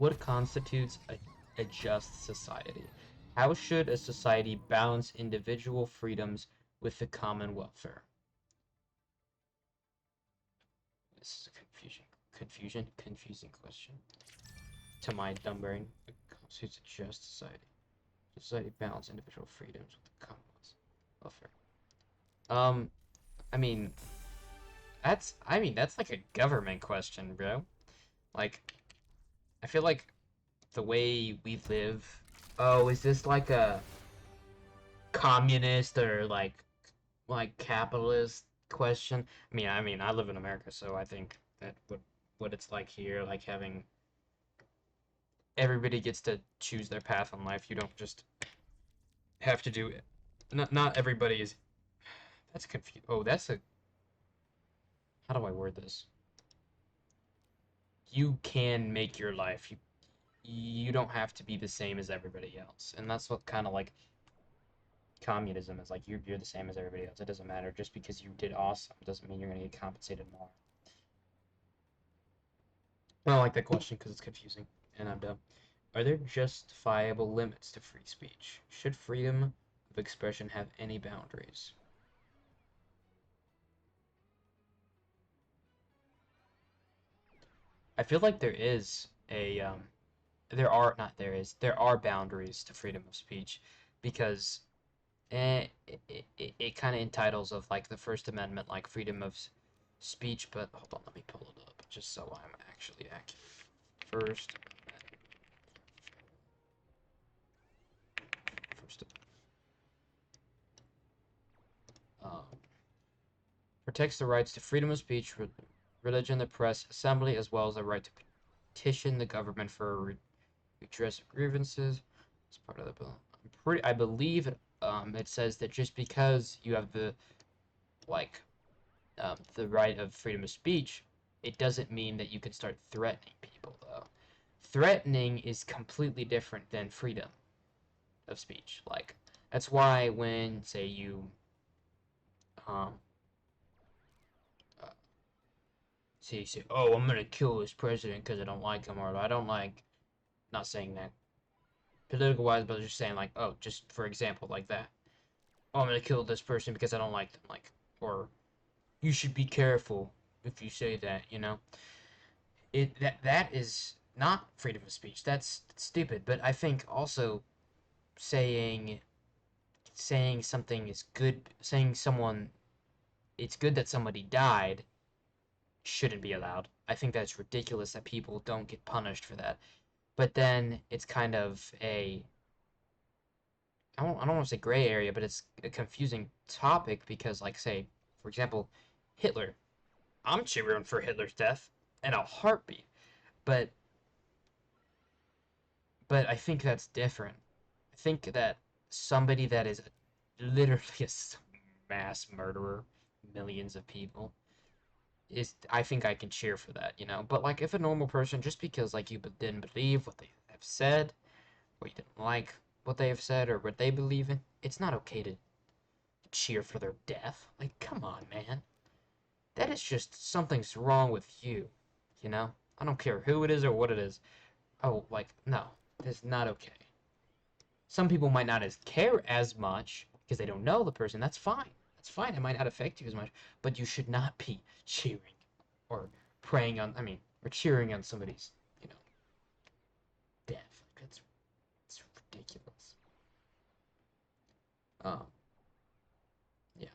What constitutes a just society? How should a society balance individual freedoms with the common welfare? This is a confusing question. To my dumb brain, what constitutes a just society? Society balance individual freedoms with the common welfare. Um, I mean, that's like a government question, bro. Like, I feel like the way we live. Oh, is this like a communist or like capitalist question? I live in America, so I think that what it's like here, like having everybody gets to choose their path in life. You don't just have to do it. Not everybody is. That's confused. Oh, that's a. How do I word this? You can make your life. You don't have to be the same as everybody else, and that's what kind of like communism is like. You're the same as everybody else. It doesn't matter. Just because you did awesome doesn't mean you're gonna get compensated more. I don't like that question because it's confusing, and I'm dumb. Are there justifiable limits to free speech? Should freedom of expression have any boundaries? I feel like there are boundaries to freedom of speech because it kind of entitles of like the First Amendment, like freedom of speech. But hold on, let me pull it up just so I'm actually accurate. First, first, um, protects the rights to freedom of speech, religion, the press, assembly, as well as the right to petition the government for redress of grievances. It's part of the bill. I believe it says that just because you have like the right of freedom of speech, it doesn't mean that you can start threatening people, though. Threatening is completely different than freedom of speech. Like, that's why when, say, um, uh, you say, oh, I'm gonna kill this president because I don't like him, or I don't like, not saying that political wise, but just saying, like, oh, just for example, like that. Oh, I'm gonna kill this person because I don't like them, like, or you should be careful if you say that, you know? That is not freedom of speech. That's stupid. But I think also saying something is good, saying someone it's good that somebody died shouldn't be allowed. I think that's ridiculous that people don't get punished for that. But then it's kind of a I don't want to say gray area, but it's a confusing topic because like say, for example, Hitler. I'm cheering for Hitler's death in a heartbeat. But I think that's different. I think that somebody that is literally a mass murderer, millions of people, is I think I can cheer for that, you know. But like if a normal person, just because like you didn't believe what they have said, or you didn't like what they have said or what they believe in, it's not okay to cheer for their death. Like, come on, man. That is just something's wrong with you, you know. I don't care who it is or what it is. Oh, like no, it's not okay. Some people might not care as much because they don't know the person. That's fine. That's fine. It might not affect you as much, but you should not be cheering or praying on. Or cheering on somebody's, you know, death. It's ridiculous. Um, yeah.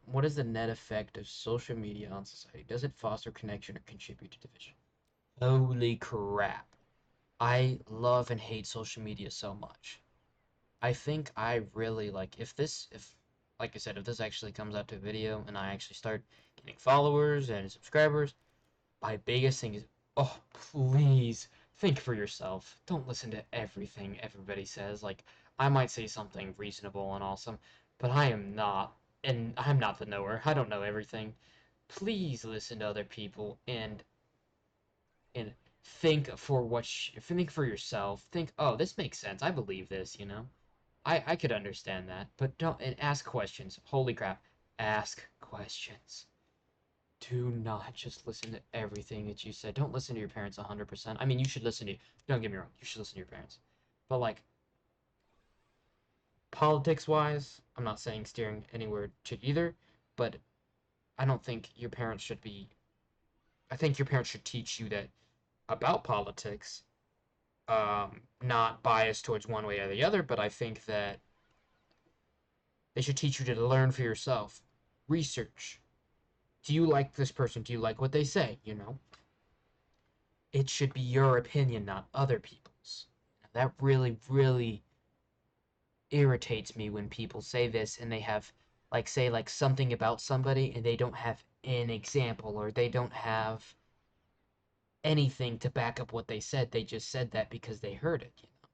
What is the net effect of social media on society? Does it foster connection or contribute to division? Holy crap! I love and hate social media so much. I think I really like if like I said, if this actually comes out to video and I actually start getting followers and subscribers, my biggest thing is, oh, please think for yourself. Don't listen to everything everybody says. Like, I might say something reasonable and awesome, but I am not, and I'm not the knower. I don't know everything. Please listen to other people and think for yourself. Think, oh, this makes sense. I believe this, you know? I could understand that, but don't and ask questions. Holy crap. Ask questions. do not just listen to everything that you said. Don't listen to your parents 100%. I mean, you should listen to, don't get me wrong, you should listen to your parents. But, like, politics-wise, I'm not saying steering anywhere to either, but I don't think your parents should be, I think your parents should teach you that about politics, not biased towards one way or the other, but I think that they should teach you to learn for yourself. Research. Do you like this person? Do you like what they say? You know? It should be your opinion, not other people's. That really, really irritates me when people say this and they have, like, say, like, something about somebody and they don't have an example or they don't have anything to back up what they said. They just said that because they heard it, you know?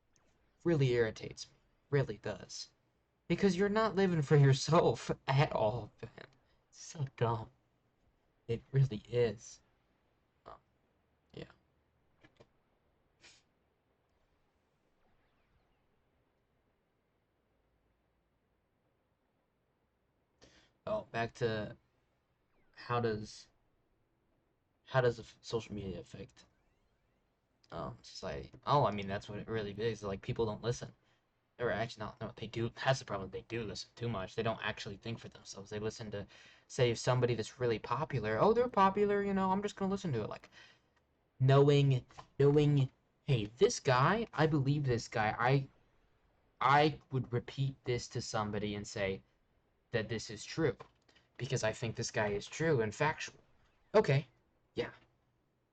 Really irritates me. Really does. Because you're not living for yourself at all, man. So dumb. It really is. Oh, yeah. Oh, back to how does social media affect society? Oh, I mean that's what it really is. Like people don't listen, or actually not. No, they do. That's the problem. They do listen too much. They don't actually think for themselves. They listen to, say, if somebody that's really popular. Oh, they're popular. You know, I'm just gonna listen to it. Like knowing. Hey, this guy. I believe this guy. I would repeat this to somebody and say that this is true because I think this guy is true and factual. Okay, yeah,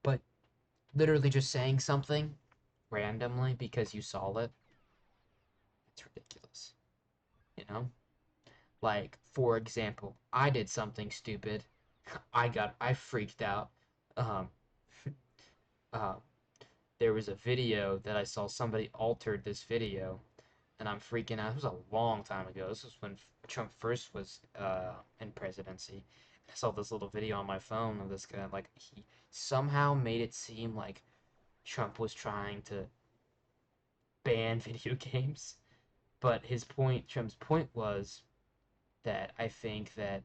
but literally just saying something randomly because you saw it, it's ridiculous. You know? Like, for example, I did something stupid. I freaked out. Um, uh, there was a video that I saw somebody altered this video, and I'm freaking out. It was a long time ago. This was when Trump first was in presidency. I saw this little video on my phone of this guy. Like, he somehow made it seem like Trump was trying to ban video games. But Trump's point was that I think that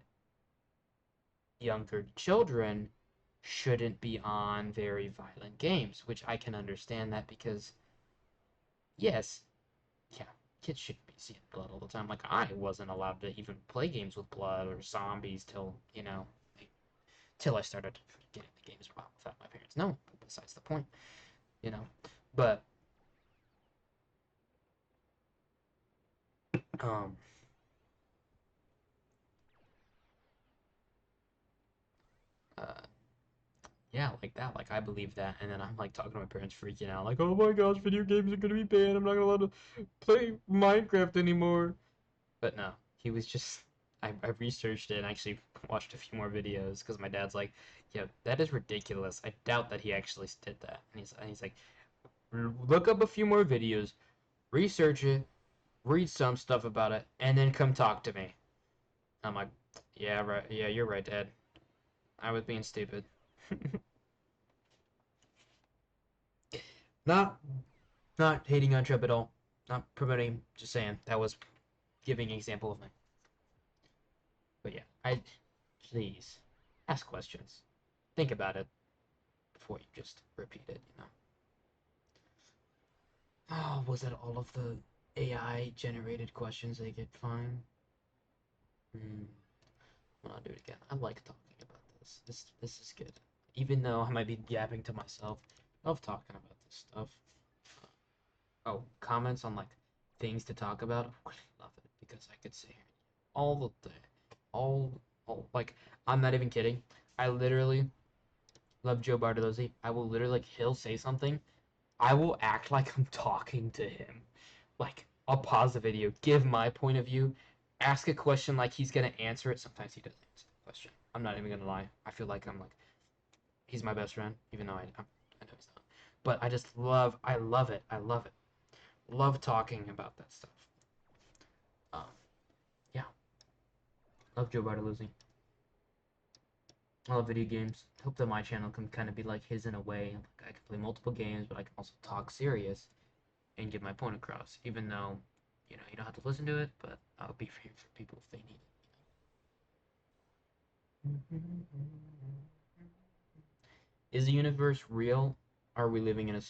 younger children shouldn't be on very violent games, which I can understand that because, yes, yeah, kids shouldn't be seeing blood all the time. Like, I wasn't allowed to even play games with blood or zombies till, you know, like, till I started getting the games without my parents knowing. But besides the point, you know. But, um, uh, yeah, like that. Like I believe that, and then I'm like talking to my parents, freaking out, like, "Oh my gosh, video games are gonna be banned. I'm not gonna allowed to play Minecraft anymore." But no, he was just. I researched it and actually watched a few more videos because my dad's like, "Yeah, that is ridiculous. I doubt that he actually did that." And he's like, "Look up a few more videos, research it, read some stuff about it, and then come talk to me." I'm like, "Yeah, right. Yeah, you're right, Dad. I was being stupid." Not Not hating on Trump at all. Not promoting. Just saying that was giving an example of me. But yeah, I please ask questions. Think about it before you just repeat it. You know. Oh, was that all of the AI generated questions they get fine? Hmm. I'll do it again. I like talking about this. This is good. Even though I might be yapping to myself, I love talking about this stuff. Oh, comments on like things to talk about. I love it because I could sit here all the day, all like I'm not even kidding. I literally love Joe Bartolozzi. I will literally like he'll say something. I will act like I'm talking to him. Like I'll pause the video, give my point of view, ask a question like he's gonna answer it. Sometimes he doesn't answer the question. I'm not even gonna lie. I feel like I'm like he's my best friend, even though I know he's not. But I love it. I love it. Love talking about that stuff. Um, yeah, love Joe Bartolozzi. I love video games. Hope that my channel can kind of be like his in a way. Like I can play multiple games, but I can also talk serious and get my point across. Even though, you know, you don't have to listen to it, but I'll be here for people if they need it. Is the universe real? Are we living in a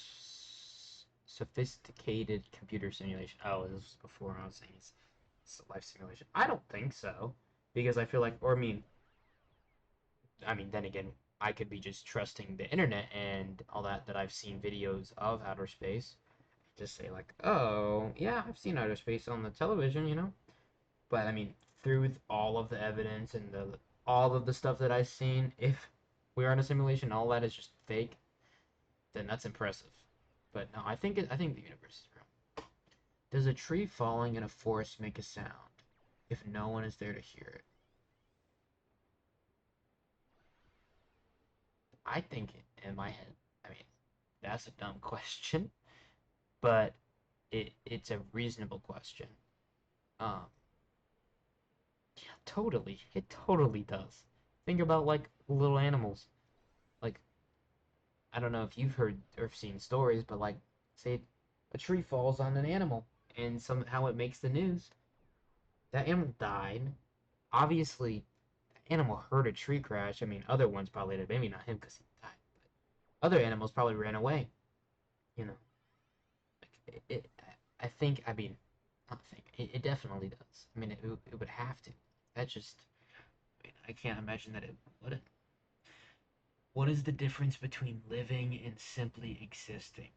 sophisticated computer simulation? Oh, this was before I was saying it's a life simulation. I don't think so, because I feel like, or I mean, then again, I could be just trusting the internet and all that I've seen videos of outer space. Just say like, oh yeah, I've seen outer space on the television, you know. But I mean, through all of the evidence and the all of the stuff that I've seen, if we are in a simulation, all that is just fake, then that's impressive. But no, I think the universe is real. Does a tree falling in a forest make a sound if no one is there to hear it? I think in my head, I mean, that's a dumb question, but it's a reasonable question. Um, yeah, totally, it totally does. Think about like little animals. Like I don't know if you've heard or seen stories, but like say a tree falls on an animal and somehow it makes the news. That animal died. Obviously, the animal heard a tree crash. I mean, other ones probably did. Maybe not him because he died. But other animals probably ran away. You know, it I think. I mean, not think. It definitely does. I mean, it would have to. That just. I mean, I can't imagine that it wouldn't. What is the difference between living and simply existing?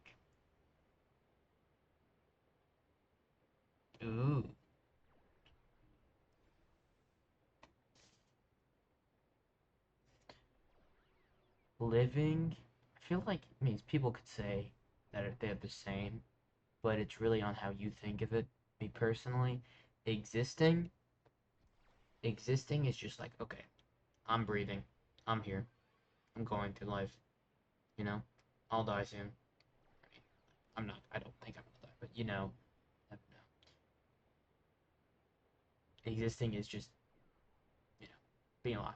Ooh, living. I feel like it means people could say that they're the same, but it's really on how you think of it. Me personally, existing, existing is just like, okay, I'm breathing, I'm here, I'm going through life, you know, I'll die soon. I mean, I'm not, I don't think I'm gonna die, but you know, never know. Existing is just, you know, being alive.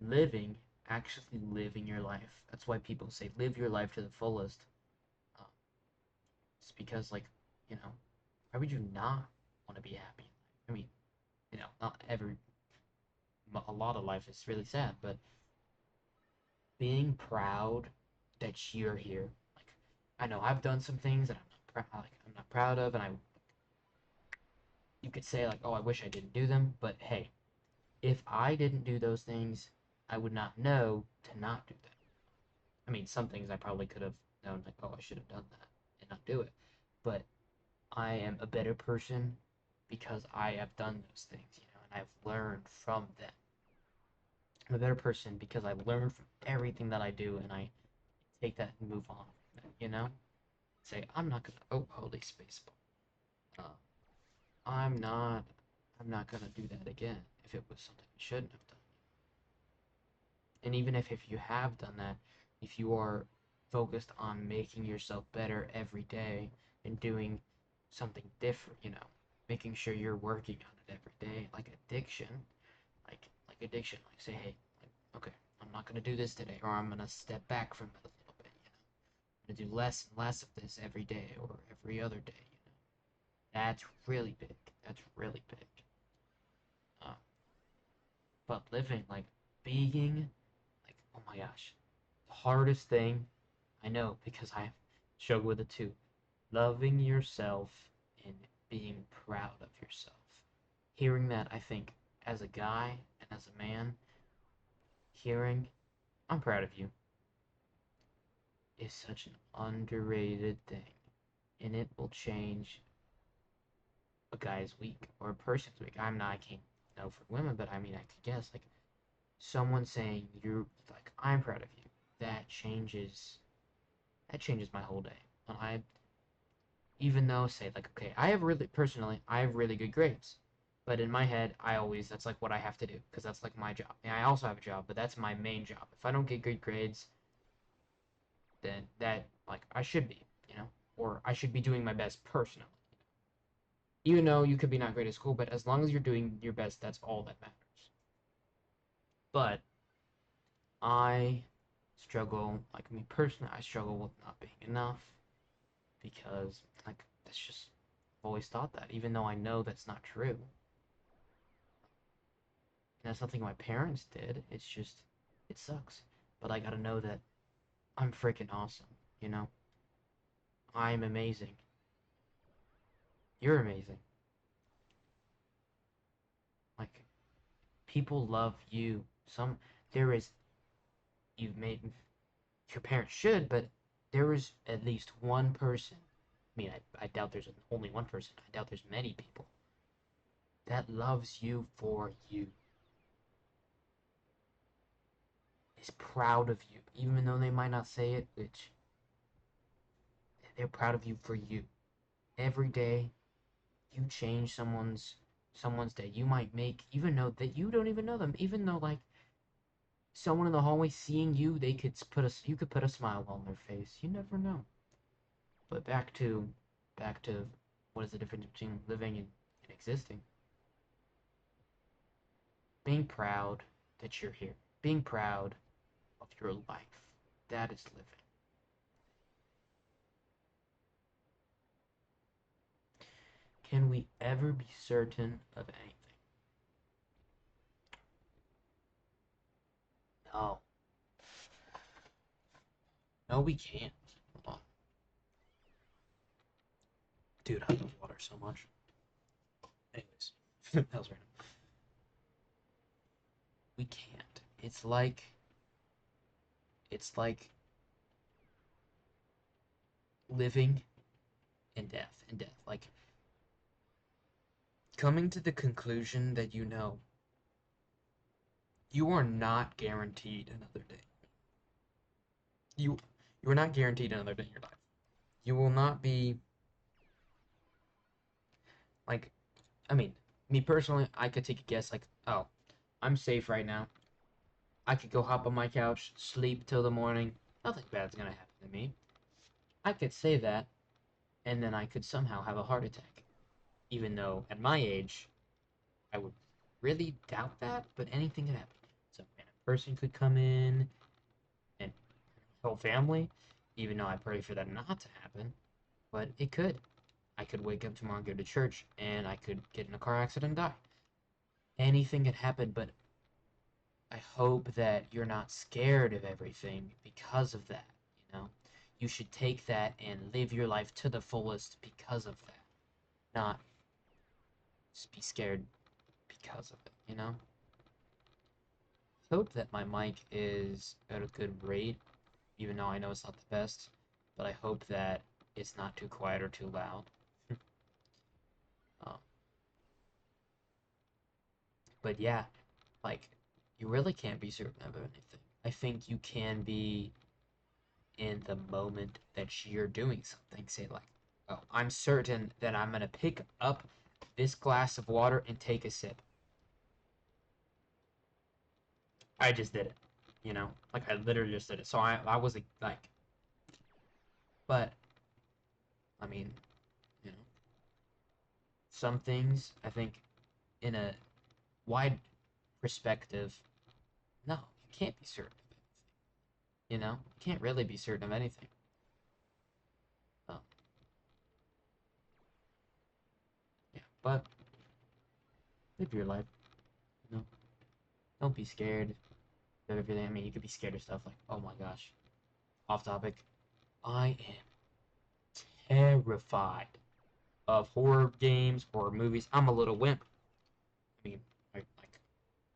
Living, actually living your life. That's why people say live your life to the fullest. Um, it's because, like, you know, why would you not want to be happy? I mean, you know, not every, a lot of life is really sad, but being proud that you're here. Like, I know I've done some things that I'm not proud of, and you could say like, oh, I wish I didn't do them, but hey, if I didn't do those things, I would not know to not do them. I mean, some things I probably could have known, like, oh, I should have done that and not do it, but I am a better person because I have done those things, you know, and I've learned from them. I'm a better person because I learned from everything that I do, and I take that and move on from that, you know? Say, I'm not gonna, oh, holy space ball. I'm not, I'm not gonna do that again if it was something I shouldn't have done. And even if you have done that, if you are focused on making yourself better every day and doing something different, you know, making sure you're working on it every day, like addiction, like addiction, like say, hey, like, okay, I'm not gonna do this today, or I'm gonna step back from it a little bit, you know, I'm gonna do less and less of this every day or every other day, you know. That's really big. That's really big. Uh, but living, like being, like, oh my gosh, the hardest thing I know because I struggle with it too. Loving yourself and being proud of yourself. Hearing that, I think, as a guy and as a man, hearing, I'm proud of you, is such an underrated thing. And it will change a guy's week or a person's week. I can't know for women, but I mean, I could guess, like, someone saying you're like I'm proud of you, that changes my whole day. And I even though say like okay, I have really good grades, but in my head I always that's like what I have to do because that's like my job. And I also have a job, but that's my main job. If I don't get good grades, then that like I should be, you know, or I should be doing my best personally. Even though you could be not great at school, but as long as you're doing your best, that's all that matters. But I struggle, like me personally, I struggle with not being enough because, like, that's just, I've always thought that, even though I know that's not true. That's nothing my parents did. It's just, it sucks. But I gotta know that I'm freaking awesome, you know? I'm amazing. You're amazing. Like, people love you. There is, you've made, your parents should, but there is at least one person. I mean, I doubt there's only one person. I doubt there's many people that loves you for you. Is proud of you, even though they might not say it, which they're proud of you for you. Every day you change someone's day. You might make even though that you don't even know them, even though like someone in the hallway seeing you, they could you could put a smile on their face. You never know. But back to what is the difference between living and existing? Being proud that you're here. Being proud of your life. That is living. Can we ever be certain of anything? No. No, we can't. Hold on. Dude, I love water so much. Anyways, that was random. We can't. It's like living and death. Like coming to the conclusion that you are not guaranteed another day. You you are not guaranteed another day in your life. You will not be like I mean, me personally, I could take a guess like, oh, I'm safe right now. I could go hop on my couch, sleep till the morning. Nothing bad's gonna happen to me. I could say that, and then I could somehow have a heart attack. Even though at my age, I would really doubt that, but anything could happen. Some random person could come in, and whole family, even though I pray for that not to happen, but it could. I could wake up tomorrow and go to church, and I could get in a car accident and die. Anything could happen, but I hope that you're not scared of everything because of that, you know? You should take that and live your life to the fullest because of that, not just be scared because of it, you know? Hope that my mic is at a good rate, even though I know it's not the best, but I hope that it's not too quiet or too loud. um, but yeah, like, you really can't be certain of anything. I think you can be in the moment that you're doing something. Say, like, oh, I'm certain that I'm going to pick up this glass of water and take a sip. I just did it. You know? Like, I literally just did it. So I was like, but, I mean, you know, some things, I think, in a wide perspective, no, you can't be certain of it. You know? You can't really be certain of anything. Oh, yeah. But, live your life. You know? Don't be scared of everything. I mean, you could be scared of stuff like, oh my gosh, off topic. I am terrified of horror games, horror movies. I'm a little wimp. I mean, like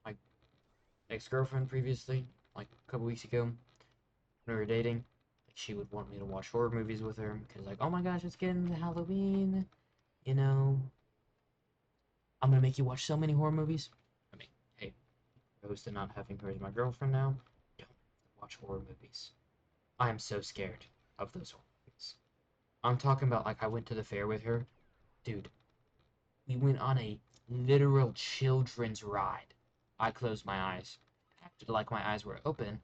my ex-girlfriend previously, like a couple weeks ago, when we were dating, like she would want me to watch horror movies with her because, like, oh my gosh, it's getting to Halloween. You know, I'm gonna make you watch so many horror movies. I mean, hey, opposed to not having her as my girlfriend now, don't watch horror movies. I am so scared of those horror movies. I'm talking about like I went to the fair with her. Dude, we went on a literal children's ride. I closed my eyes. Acted like my eyes were open.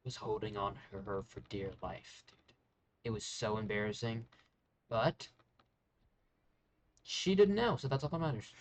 Was holding on to her for dear life, dude. It was so embarrassing. But she didn't know, so that's all that matters.